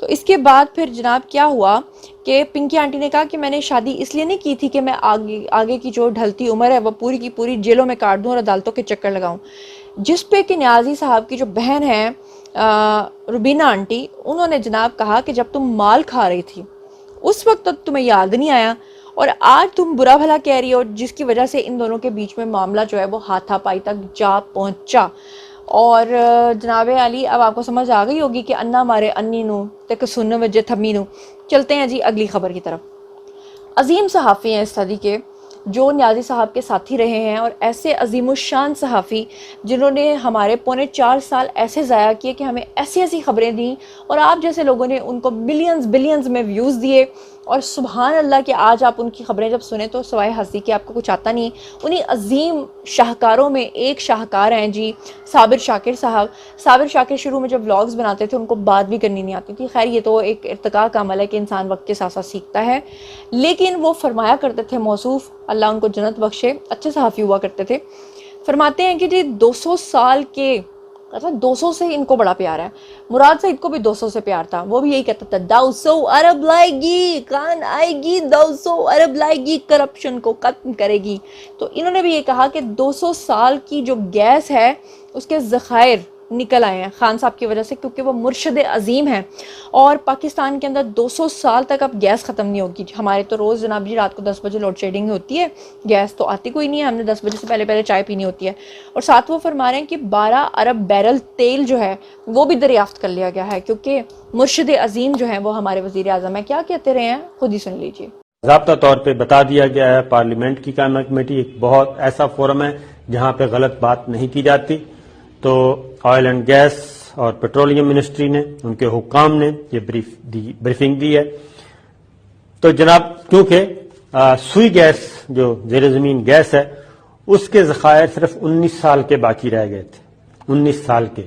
تو اس کے بعد پھر جناب کیا ہوا کہ پنکی آنٹی نے کہا کہ میں نے شادی اس لیے نہیں کی تھی کہ میں آگے کی جو ڈھلتی عمر ہے وہ پوری کی پوری جیلوں میں کاٹ دوں اور عدالتوں کے چکر لگاؤں. جس پہ کہ نیازی صاحب کی جو بہن ہے روبینہ آنٹی، انہوں نے جناب کہا کہ جب تم مال کھا رہی تھی اس وقت تو تمہیں یاد نہیں آیا، اور آج تم برا بھلا کہہ رہی ہو، جس کی وجہ سے ان دونوں کے بیچ میں معاملہ جو ہے وہ ہاتھا پائی تک جا پہنچا. اور جناب علی اب آپ کو سمجھ آ گئی ہوگی کہ انا مارے انی نو تک سن وجے تھمی نو. چلتے ہیں جی اگلی خبر کی طرف. عظیم صحافی ہیں اس صدی کے جو نیازی صاحب کے ساتھی رہے ہیں، اور ایسے عظیم الشان صحافی جنہوں نے ہمارے 4.25 سال ایسے ضائع کیے کہ ہمیں ایسی ایسی خبریں دیں، اور آپ جیسے لوگوں نے ان کو بلینز میں ویوز دیے. اور سبحان اللہ کہ آج آپ ان کی خبریں جب سنیں تو سوائے ہنسی کہ آپ کو کچھ آتا نہیں. انہی عظیم شاہکاروں میں ایک شاہکار ہیں جی صابر شاکر صاحب. صابر شاکر شروع میں جب ولاگز بناتے تھے ان کو بات بھی کرنی نہیں آتی تھی. خیر یہ تو ایک ارتقاء کا عمل ہے کہ انسان وقت کے ساتھ ساتھ سیکھتا ہے، لیکن وہ فرمایا کرتے تھے موصوف، اللہ ان کو جنت بخشے، اچھے صحافی ہوا کرتے تھے. فرماتے ہیں کہ جی 200 سال کے 200 سے ان کو بڑا پیار ہے. مراد سعید کو بھی 200 سے پیار تھا، وہ بھی یہی کہتا تھا 200 ارب لائے گی، کان آئے گی، 200 ارب لائے گی، کرپشن کو ختم کرے گی. تو انہوں نے بھی یہ کہا کہ 200 سال کی جو گیس ہے اس کے ذخائر نکل آئے ہیں خان صاحب کی وجہ سے، کیونکہ وہ مرشد عظیم ہیں. اور پاکستان کے اندر 200 سال تک اب گیس ختم نہیں ہوگی. ہمارے تو روز جناب جی رات کو 10 بجے لوڈ شیڈنگ ہوتی ہے، گیس تو آتی کوئی نہیں ہے، ہم نے 10 بجے سے پہلے چائے پینی ہوتی ہے. اور ساتھ وہ فرما رہے ہیں کہ 12 ارب بیرل تیل جو ہے وہ بھی دریافت کر لیا گیا ہے، کیونکہ مرشد عظیم جو ہیں وہ ہمارے وزیر اعظم ہیں. کیا کہتے رہے ہیں خود ہی سن لیجیے. ضابطہ طور پہ بتا دیا گیا ہے پارلیمنٹ کی قائمہ کمیٹی ایک بہت ایسا فورم ہے جہاں پہ غلط بات نہیں کی جاتی. تو آئل اینڈ گیس اور پیٹرولیم منسٹری نے، ان کے حکام نے یہ بریفنگ دی ہے. تو جناب کیونکہ سوئی گیس جو زیر زمین گیس ہے اس کے ذخائر صرف 19 سال کے باقی رہ گئے تھے، 19 سال کے،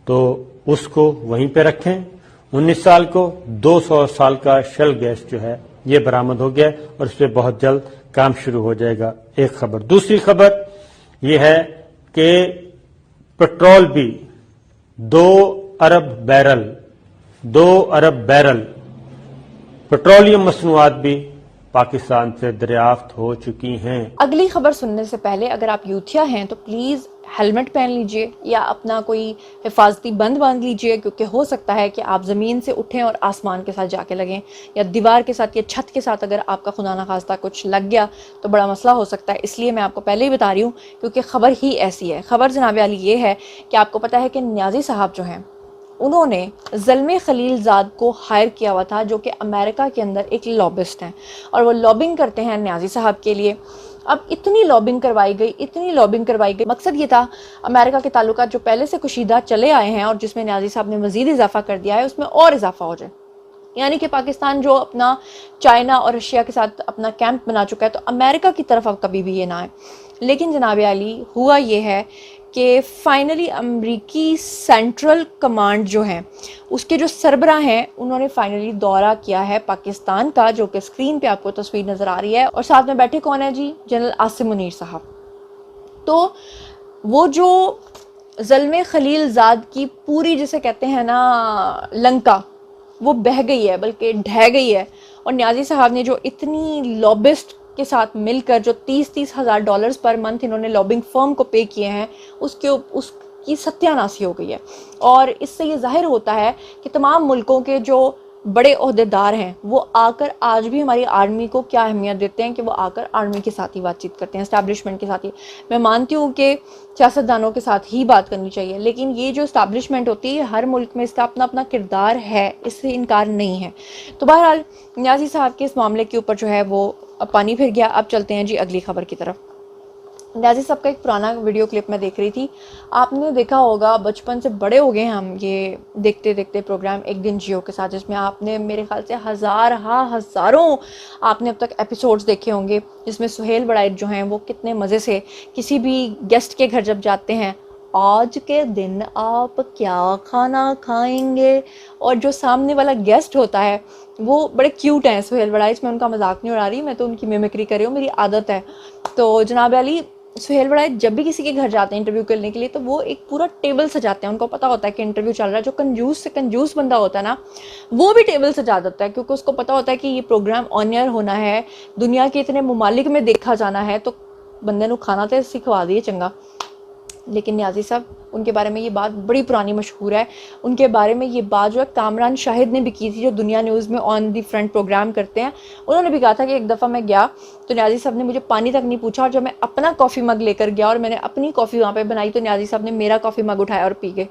تو اس کو وہیں پہ رکھیں. 19 سال کو 200 سال کا شل گیس جو ہے یہ برآمد ہو گیا اور اس پہ بہت جلد کام شروع ہو جائے گا. ایک خبر. دوسری خبر یہ ہے کہ پٹرول بھی 2 ارب بیرل پیٹرولیم مصنوعات بھی پاکستان سے دریافت ہو چکی ہیں. اگلی خبر سننے سے پہلے اگر آپ یوتھیا ہیں تو پلیز ہیلمٹ پہن لیجئے یا اپنا کوئی حفاظتی بند باندھ لیجئے، کیونکہ ہو سکتا ہے کہ آپ زمین سے اٹھیں اور آسمان کے ساتھ جا کے لگیں، یا دیوار کے ساتھ یا چھت کے ساتھ اگر آپ کا خدا نخواستہ کچھ لگ گیا تو بڑا مسئلہ ہو سکتا ہے. اس لیے میں آپ کو پہلے ہی بتا رہی ہوں کیونکہ خبر ہی ایسی ہے. خبر جناب علی یہ ہے کہ آپ کو پتہ ہے کہ نیازی صاحب جو ہیں انہوں نے زلمے خلیل زاد کو ہائر کیا ہوا تھا، جو کہ امریکہ کے اندر ایک لابسٹ ہیں، اور وہ لابنگ کرتے ہیں نیازی صاحب کے لیے. اب اتنی لابنگ کروائی گئی. مقصد یہ تھا امریکہ کے تعلقات جو پہلے سے کشیدہ چلے آئے ہیں اور جس میں نیازی صاحب نے مزید اضافہ کر دیا ہے اس میں اور اضافہ ہو جائے. یعنی کہ پاکستان جو اپنا چائنا اور رشیا کے ساتھ اپنا کیمپ بنا چکا ہے تو امریکہ کی طرف اب کبھی بھی یہ نہ آئے. لیکن جناب علی ہوا یہ ہے کہ فائنلی امریکی سینٹرل کمانڈ جو ہے اس کے جو سربراہ ہیں انہوں نے فائنلی دورہ کیا ہے پاکستان کا، جو کہ سکرین پہ آپ کو تصویر نظر آ رہی ہے. اور ساتھ میں بیٹھے کون ہیں جی؟ جنرل عاصم منیر صاحب. تو وہ جو زلمے خلیل زاد کی پوری جسے کہتے ہیں نا لنکا، وہ بہہ گئی ہے بلکہ ڈھہ گئی ہے. اور نیازی صاحب نے جو اتنی لابسٹ کے ساتھ مل کر جو $30,000 پر منتھ انہوں نے لابنگ فرم کو پے کیے ہیں اس کی ستیاناسی ہو گئی ہے. اور اس سے یہ ظاہر ہوتا ہے کہ تمام ملکوں کے جو بڑے عہدیدار ہیں وہ آ کر آج بھی ہماری آرمی کو کیا اہمیت دیتے ہیں کہ وہ آ کر آرمی کے ساتھ ہی بات چیت کرتے ہیں، اسٹیبلشمنٹ کے ساتھ ہی. میں مانتی ہوں کہ سیاستدانوں کے ساتھ ہی بات کرنی چاہیے، لیکن یہ جو اسٹیبلشمنٹ ہوتی ہے ہر ملک میں اس کا اپنا اپنا کردار ہے، اس سے انکار نہیں ہے. تو بہرحال نیازی صاحب کے اس معاملے کے اوپر جو ہے وہ پانی پھر گیا. اب چلتے ہیں جی اگلی خبر کی طرف. نیازی صاحب کا ایک پرانا ویڈیو کلپ میں دیکھ رہی تھی، آپ نے دیکھا ہوگا، بچپن سے بڑے ہو گئے ہم یہ دیکھتے دیکھتے پروگرام ایک دن جیو کے ساتھ، جس میں آپ نے میرے خیال سے ہزاروں آپ نے اب تک ایپیسوڈز دیکھے ہوں گے، جس میں سہیل بڑائچ جو ہیں وہ کتنے مزے سے کسی بھی گیسٹ کے گھر جب جاتے ہیں، آج کے دن آپ کیا کھانا کھائیں گے، اور جو سامنے والا گیسٹ ہوتا ہے وہ بڑے کیوٹ ہیں سہیل بڑائچ. میں ان کا مذاق نہیں اڑا رہی، میں تو ان کی میمکری کر رہی ہوں، میری عادت ہے. تو جناب علی سہیل وڑائچ جب بھی کسی کے گھر جاتے ہیں انٹرویو کرنے کے لیے تو وہ ایک پورا ٹیبل سجاتے ہیں. ان کو پتا ہوتا ہے کہ انٹرویو چل رہا ہے. جو کنجوس سے کنجوس بندہ ہوتا ہے نا وہ بھی ٹیبل سجا دیتا ہے, کیونکہ اس کو پتا ہوتا ہے کہ یہ پروگرام آن ایئر ہونا ہے, دنیا کے اتنے ممالک میں دیکھا جانا ہے, تو بندے نو کھانا تو سکھوا دیے چنگا. لیکن نیازی صاحب ان کے بارے میں یہ بات بڑی پرانی مشہور ہے. ان کے بارے میں یہ بات جو ہے کامران شاہد نے بھی کی تھی, جو دنیا نیوز میں آن دی فرنٹ پروگرام کرتے ہیں. انہوں نے بھی کہا تھا کہ ایک دفعہ میں گیا تو نیازی صاحب نے مجھے پانی تک نہیں پوچھا, اور جب میں اپنا کافی مگ لے کر گیا اور میں نے اپنی کافی وہاں پہ بنائی تو نیازی صاحب نے میرا کافی مگ اٹھایا اور پی گئے.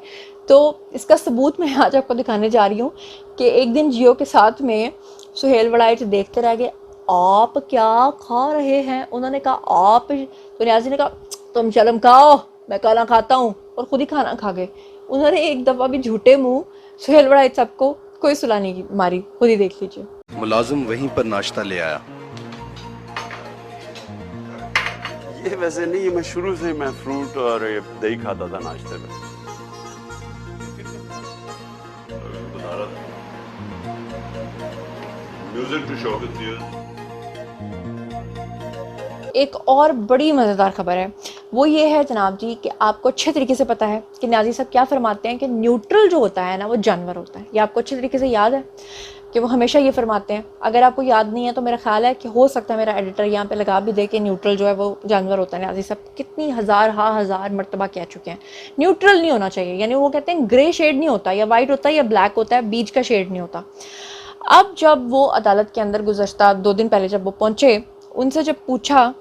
تو اس کا ثبوت میں آج آپ کو دکھانے جا رہی ہوں کہ ایک دن جیو کے ساتھ میں سہیل وڑائچ دیکھتے رہ گئے, آپ کیا کھا رہے ہیں؟ انہوں نے کہا آپ, تو نیازی نے کہا تم شرم کھاؤ, میں کھانا کھاتا ہوں, اور خود ہی کھانا کھا گئے. انہوں نے ایک دفعہ بھی جھوٹے منہ سہیل وڑائچ صاحب کو کوئی صلاح نہیں ماری, خود ہی دیکھ لیجیے. ملازم وہیں پر ناشتہ لے آیا. یہ ویسے نہیں, میں شروع سے میں فروٹ اور دہی کھاتا تھا ناشتے میں. Music to show with you. ایک اور بڑی مزیدار خبر ہے, وہ یہ ہے جناب جی کہ آپ کو اچھے طریقے سے پتہ ہے کہ نیازی صاحب کیا فرماتے ہیں کہ نیوٹرل جو ہوتا ہے نا وہ جانور ہوتا ہے. یہ آپ کو اچھے طریقے سے یاد ہے کہ وہ ہمیشہ یہ فرماتے ہیں. اگر آپ کو یاد نہیں ہے تو میرا خیال ہے کہ ہو سکتا ہے میرا ایڈیٹر یہاں پہ لگا بھی دے کہ نیوٹرل جو ہے وہ جانور ہوتا ہے. نیازی صاحب کتنی ہزار مرتبہ کہہ چکے ہیں نیوٹرل نہیں ہونا چاہیے. یعنی وہ کہتے ہیں گرے شیڈ نہیں ہوتا, یا وائٹ ہوتا ہے یا بلیک ہوتا ہے, بیچ کا شیڈ نہیں ہوتا. اب جب وہ عدالت کے اندر گزشتہ 2 دن پہلے جب وہ پہنچے, ان سے جب پوچھا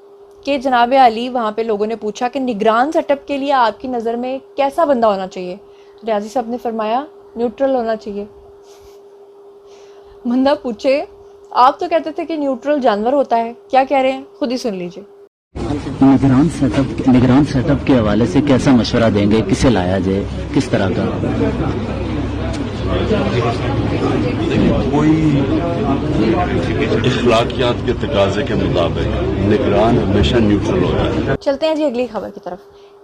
کہ جناب علی, وہاں پہ لوگوں نے پوچھا کہ نگران سیٹ اپ کے لیے آپ کی نظر میں کیسا بندہ ہونا چاہیے, تو نیازی صاحب نے فرمایا نیوٹرل ہونا چاہیے. بندہ پوچھے آپ تو کہتے تھے کہ نیوٹرل جانور ہوتا ہے, کیا کہہ رہے ہیں خود ہی سن لیجیے. نگران سیٹ اپ کے حوالے سے کیسا مشورہ دیں گے, کسے لایا جائے, کس طرح کا؟ کوئی اخلاقیات کے تقاضے کے مطابق نگران ہمیشہ نیوٹرل ہوتا ہے. چلتے ہیں جی اگلی خبر کی طرف.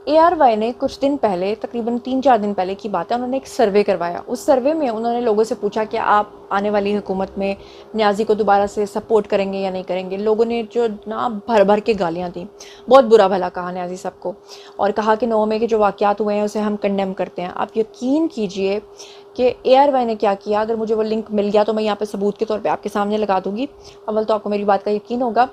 ARY نے کچھ دن پہلے, تقریباً 3-4 دن پہلے کی بات ہے, انہوں نے ایک سروے کروایا. اس سروے میں انہوں نے لوگوں سے پوچھا کہ آپ آنے والی حکومت میں نیازی کو دوبارہ سے سپورٹ کریں گے یا نہیں کریں گے. لوگوں نے جو نا بھر کے گالیاں دیں, بہت برا بھلا کہا نیازی صاحب کو, اور کہا کہ 9 مئی کے جو واقعات ہوئے ہیں اسے ہم کنڈیم کرتے ہیں. آپ یقین کیجئے کہ ARY نے کیا کیا, اگر مجھے وہ لنک مل گیا تو میں یہاں پہ ثبوت کے طور پہ آپ کے سامنے لگا دوں گی. اول تو آپ کو میری بات کا یقین ہوگا.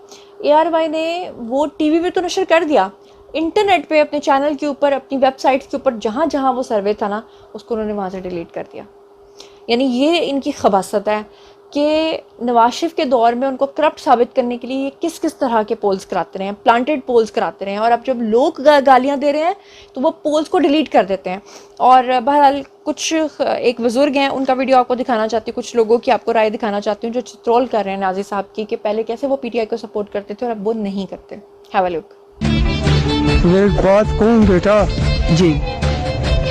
ARY نے وہ ٹی وی پہ تو نشر کر دیا, انٹرنیٹ پہ اپنے چینل کے اوپر, اپنی ویب سائٹس کے اوپر جہاں جہاں وہ سروے تھا نا, اس کو انہوں نے وہاں سے ڈیلیٹ کر دیا. یعنی یہ ان کی خباثت ہے کہ نواز شریف کے دور میں ان کو کرپٹ ثابت کرنے کے لیے یہ کس طرح کے پولز کراتے رہے ہیں, پلانٹڈ پولز کراتے رہے ہیں, اور اب جب لوگ گالیاں دے رہے ہیں تو وہ پولز کو ڈیلیٹ کر دیتے ہیں. اور بہرحال کچھ ایک بزرگ ہیں, ان کا ویڈیو آپ کو دکھانا چاہتی ہوں, کچھ لوگوں کی آپ کو رائے دکھانا چاہتی ہوں جو چترول کر رہے ہیں نیازی صاحب کی کہ پہلے کیسے وہ PTI کو سپورٹ کرتے تھے اور اب وہ نہیں کرتے. ہیو اے لک. ایک بات کہوں بیٹا جی,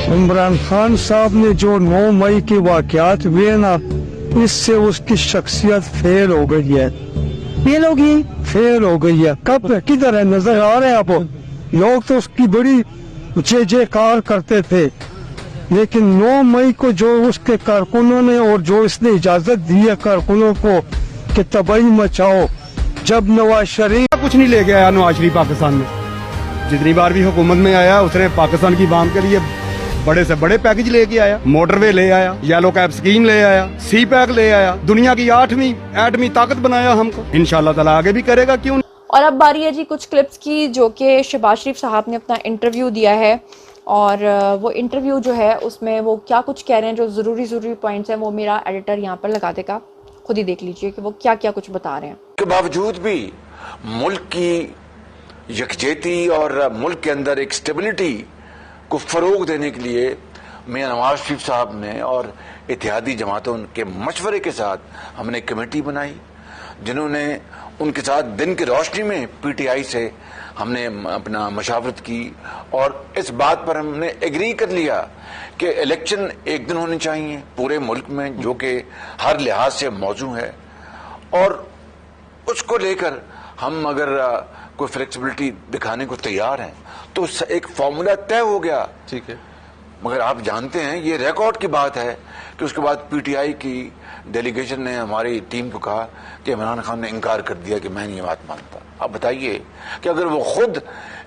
عمران خان صاحب نے جو 9 مئی کے واقعات ہوئے نا, اس سے اس کی شخصیت فیل ہو گئی ہے. فیل ہو گئی ہے. کب کدھر ہے, نظر آ رہے ہیں آپ؟ لوگ تو اس کی بڑی جے کار کرتے تھے, لیکن 9 مئی کو جو اس کے کارکنوں نے اور جو اس نے اجازت دی ہے کارکنوں کو کہ تباہی مچاؤ, جب نواز شریف کچھ نہیں لے کے آیا نواز شریف پاکستان میں. جتنی بار بھی حکومت میں آیا اس نے پاکستان کی عوام کے لیے بڑے سے بڑے پیکج لے کے آیا. موٹر وے لے آیا, یلو کیب سکیم لے آیا, سی پیک لے آیا, دنیا کی 8ویں ایٹمی طاقت بنایا ہم کو. انشاءاللہ تعالیٰ آگے بھی کرے گا, کیوں. اور اب باری ہے جی کچھ کلپس کی جو کہ شہباز شریف صاحب نے اپنا انٹرویو دیا ہے, اور وہ انٹرویو جو ہے اس میں وہ کیا کچھ کہہ رہے ہیں, جو ضروری پوائنٹس ہیں وہ میرا ایڈیٹر یہاں پر لگا دے گا, خود ہی دیکھ لیجئے کہ وہ کیا کیا کچھ بتا رہے ہیں. کے باوجود بھی ملک کی یکجہتی اور ملک کے اندر ایک سٹیبلٹی کو فروغ دینے کے لیے میاں نواز شریف صاحب نے اور اتحادی جماعتوں کے مشورے کے ساتھ ہم نے کمیٹی بنائی, جنہوں نے ان کے ساتھ دن کی روشنی میں PTI سے ہم نے اپنا مشاورت کی, اور اس بات پر ہم نے ایگری کر لیا کہ الیکشن ایک دن ہونے چاہیے پورے ملک میں, جو کہ ہر لحاظ سے موزوں ہے, اور اس کو لے کر ہم اگر کوئی فلیکسیبلٹی دکھانے کو تیار ہیں تو ایک فارمولا طے ہو گیا. ٹھیک ہے, مگر آپ جانتے ہیں یہ ریکارڈ کی بات ہے کہ اس کے بعد PTI کی ڈیلیگیشن نے ہماری ٹیم کو کہا کہ عمران خان نے انکار کر دیا کہ میں نہیں یہ بات مانتا. اب بتائیے کہ اگر وہ خود